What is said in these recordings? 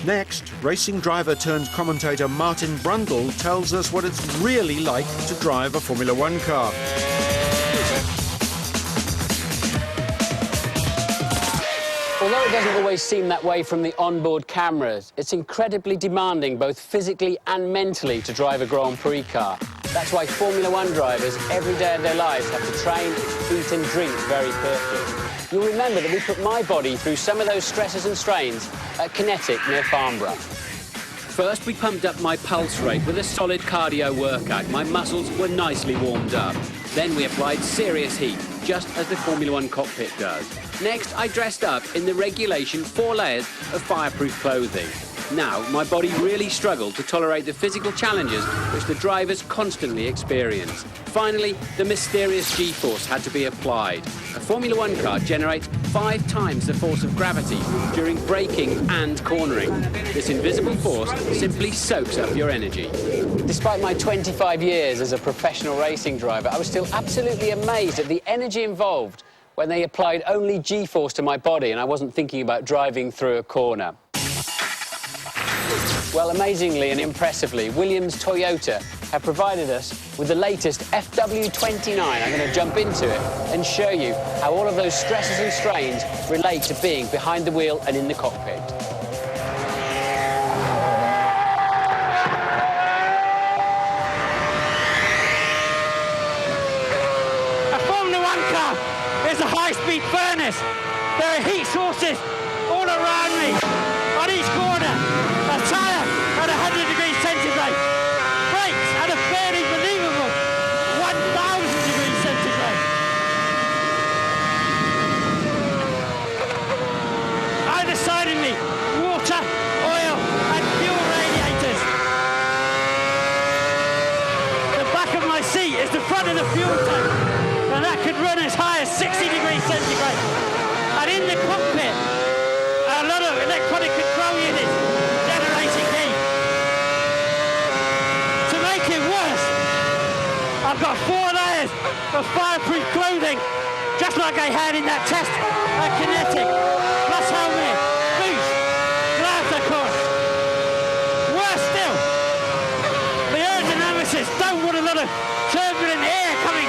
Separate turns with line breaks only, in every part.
Next, racing driver turned commentator Martin Brundle tells us what it's really like to drive a Formula One car.
Although it doesn't always seem that way from the onboard cameras, it's incredibly demanding both physically and mentally to drive a Grand Prix car. That's why Formula One drivers, every day of their lives, have to train, eat and drink very carefully. You'll remember that we put my body through some of those stresses and strains at Kinetic near Farnborough. First, we pumped up my pulse rate with a solid cardio workout. My muscles were nicely warmed up. Then we applied serious heat, just as the Formula One cockpit does. Next, I dressed up in the regulation 4 layers of fireproof clothing. Now, my body really struggled to tolerate the physical challenges which the drivers constantly experience. Finally, the mysterious G-force had to be applied. A Formula One car generates 5 times the force of gravity during braking and cornering. This invisible force simply soaks up your energy. Despite my 25 years as a professional racing driver, I was still absolutely amazed at the energy involved when they applied only G-force to my body and I wasn't thinking about driving through a corner. Well, amazingly and impressively, Williams Toyota have provided us with the latest FW29. I'm going to jump into it and show you how all of those stresses and strains relate to being behind the wheel and in the cockpit.
A Formula One car is a high-speed furnace. There are heat sources all around me, on each corner. A tyre at 100 degrees centigrade. Brakes at a barely believable 1,000 degrees centigrade. Either side of me, water, oil and fuel radiators. The back of my seat is the front of the fuel tank, and that could run as high as 60 degrees centigrade. And in the cockpit, a lot of electronic control units generating heat. To make it worse, I've got 4 layers of fireproof clothing, just like I had in that test at Kinetic, plus helmet, boots, gloves of course. Worse still, the aerodynamicists don't want a lot of turbulent air coming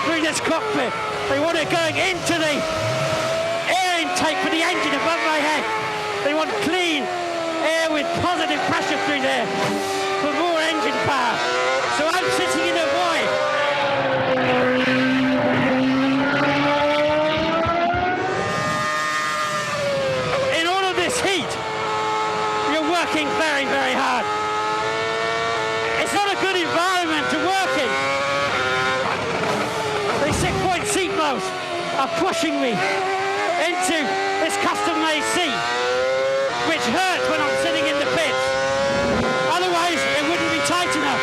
through this cockpit. They want it going into the air intake for the engine above my head. They want clean air with positive pressure through there for more engine power. So I'm sitting in a void. In all of this heat, you're working very, very hard. It's not a good environment to work in. These 6-point seat belts are pushing me into this custom-made seat, which hurts when I'm sitting in the pits. Otherwise, it wouldn't be tight enough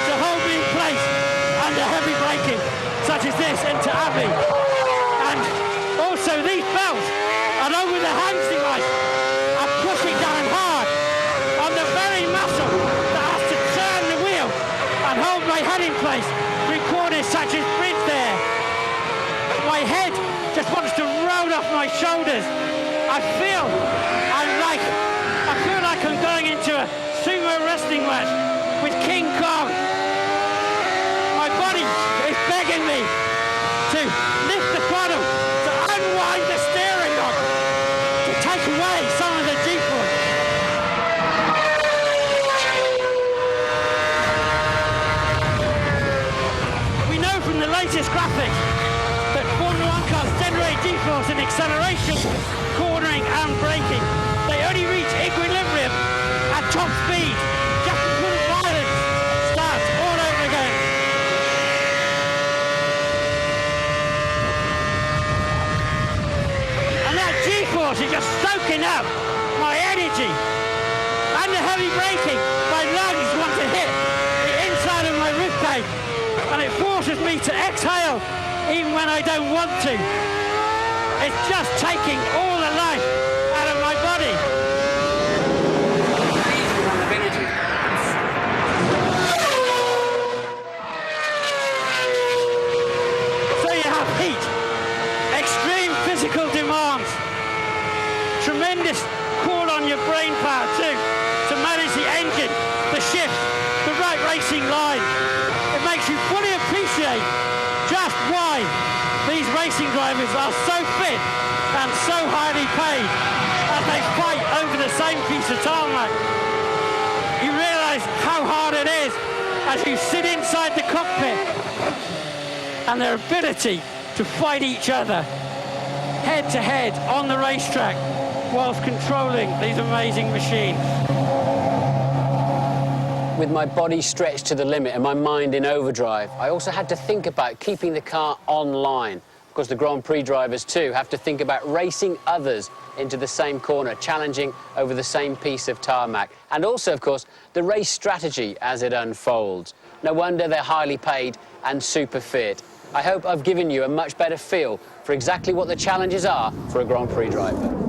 to hold me in place under heavy braking, such as this into Abbey. And also these belts, along with the hands device, are pushing down hard on the very muscle that has to turn the wheel and hold my head in place through corners such as bridge there. My head just wants to roll off my shoulders. I feel like I'm going into a sumo wrestling match with King Kong. My body is begging me to lift the throttle, to unwind the steering knob, to take away some of the G-force. We know from the latest graphics that Formula One cars generate G-force in acceleration, cornering and braking. They only reach equilibrium at top speed, just before the violence starts all over again. And that G-force is just soaking up my energy. And the heavy braking, my lungs want to hit the inside of my ribcage, and it forces me to exhale even when I don't want to. It's just taking all the life out of my body. So you have heat, extreme physical demands, tremendous call on your brain power too, to manage the engine, the shift, the right racing line. It makes you fully appreciate just why these racing drivers are so fit and so highly paid as they fight over the same piece of tarmac. You realise how hard it is as you sit inside the cockpit, and their ability to fight each other head to head on the racetrack whilst controlling these amazing machines.
With my body stretched to the limit and my mind in overdrive, I also had to think about keeping the car online. Of course, the Grand Prix drivers too have to think about racing others into the same corner, challenging over the same piece of tarmac. And also, of course, the race strategy as it unfolds. No wonder they're highly paid and super fit. I hope I've given you a much better feel for exactly what the challenges are for a Grand Prix driver.